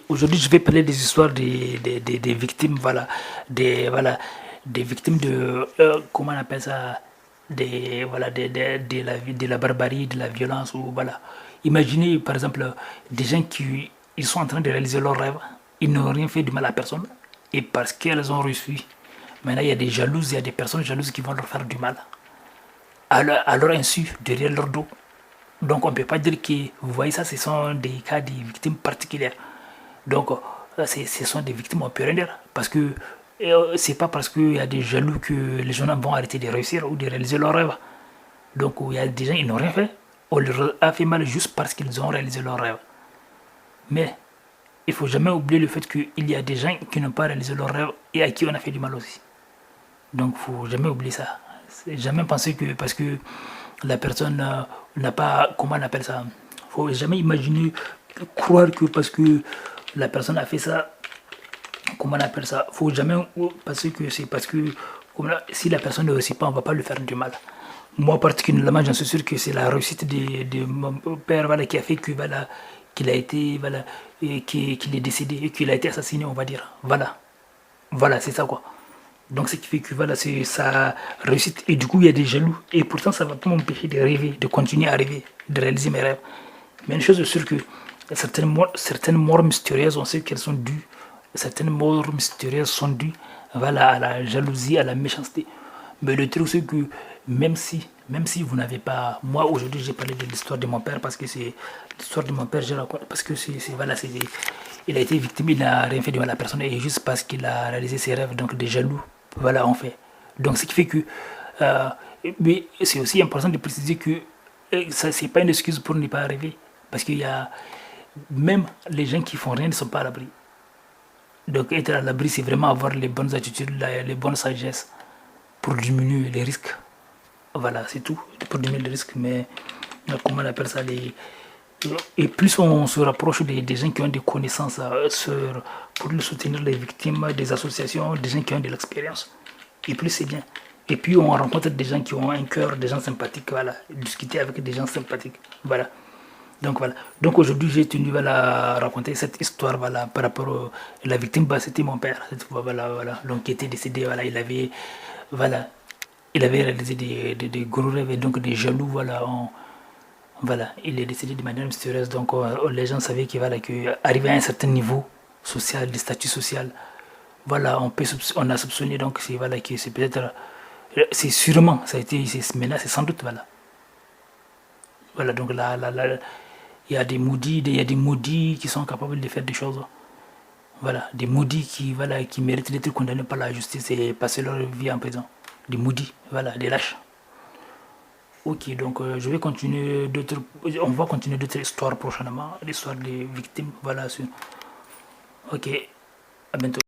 Aujourd'hui, je vais parler des histoires des victimes, des victimes de, comment on appelle ça, de la barbarie, de la violence, ou voilà. Imaginez, par exemple, des gens qui, ils sont en train de réaliser leurs rêves, ils n'ont rien fait de mal à personne, et parce qu'elles ont reçu, maintenant il y a des jalouses, il y a des personnes jalouses qui vont leur faire du mal, à leur insu, derrière leur dos. Donc on ne peut pas dire que, vous voyez ça, ce sont des cas de victimes particulières. Donc ce sont des victimes, on peut rien dire. Parce que c'est pas parce qu'il y a des jaloux que les gens vont arrêter de réussir ou de réaliser leurs rêves. Donc il y a des gens qui n'ont rien fait. On leur a fait mal juste parce qu'ils ont réalisé leurs rêves. Mais il ne faut jamais oublier le fait qu'il y a des gens qui n'ont pas réalisé leurs rêves et à qui on a fait du mal aussi. Donc il ne faut jamais oublier ça. Jamais penser que parce que la personne n'a pas, comment on appelle ça, faut jamais imaginer, croire que parce que la personne a fait ça, comment on appelle ça, faut jamais penser que c'est parce que si la personne ne réussit pas, on va pas lui faire du mal. Moi particulièrement, j'en suis sûr que c'est la réussite de mon père, voilà, qui a fait que voilà, qu'il a été, voilà, qu'il est décédé et qu'il a été assassiné, on va dire. Voilà, c'est ça quoi. Donc ce qui fait que voilà, c'est sa réussite. Et du coup, il y a des jaloux. Et pourtant, ça ne va pas m'empêcher de rêver, de continuer à rêver, de réaliser mes rêves. Mais une chose est sûre que certaines morts mystérieuses, on sait qu'elles sont dues. Certaines morts mystérieuses sont dues, voilà, à la jalousie, à la méchanceté. Mais le truc, c'est que même si vous n'avez pas... Moi, aujourd'hui, j'ai parlé de l'histoire de mon père parce que c'est l'histoire de mon père, je raconte, parce que voilà, il a été victime, il n'a rien fait de mal à la personne, et juste parce qu'il a réalisé ses rêves, donc des jaloux, voilà, on fait. Donc, ce qui fait que... euh, mais c'est aussi important de préciser que ça, c'est pas une excuse pour ne pas rêver. Parce qu'il y a... Même les gens qui font rien ne sont pas à l'abri. Donc, être à l'abri, c'est vraiment avoir les bonnes attitudes, les bonnes sagesses pour diminuer les risques. Voilà, c'est tout. Pour diminuer les risques, mais comment on appelle ça et plus on se rapproche des gens qui ont des connaissances pour soutenir les victimes, des associations, des gens qui ont de l'expérience, et plus c'est bien. Et puis on rencontre des gens qui ont un cœur, des gens sympathiques, voilà, discuter avec des gens sympathiques, voilà. Donc voilà. Donc aujourd'hui j'ai tenu voilà, à raconter cette histoire voilà, par rapport à la victime, bah, c'était mon père, voilà, donc qui était décédé, voilà, voilà, il avait réalisé des gros rêves et donc des jaloux, voilà, voilà, il est décédé de manière mystérieuse, donc les gens savaient qu'il voilà, arrivé à un certain niveau social, de statut social, voilà, on a soupçonné donc c'est voilà, que c'est peut-être, c'est sûrement, ça a été, maintenant c'est sans doute, voilà, donc là, il y a il y a des maudits qui sont capables de faire des choses, voilà, des maudits voilà, qui méritent d'être condamnés par la justice et passer leur vie en prison, des maudits, voilà, des lâches. Ok, donc je vais continuer on va continuer d'autres histoires prochainement, l'histoire des victimes, voilà. Ok, à bientôt.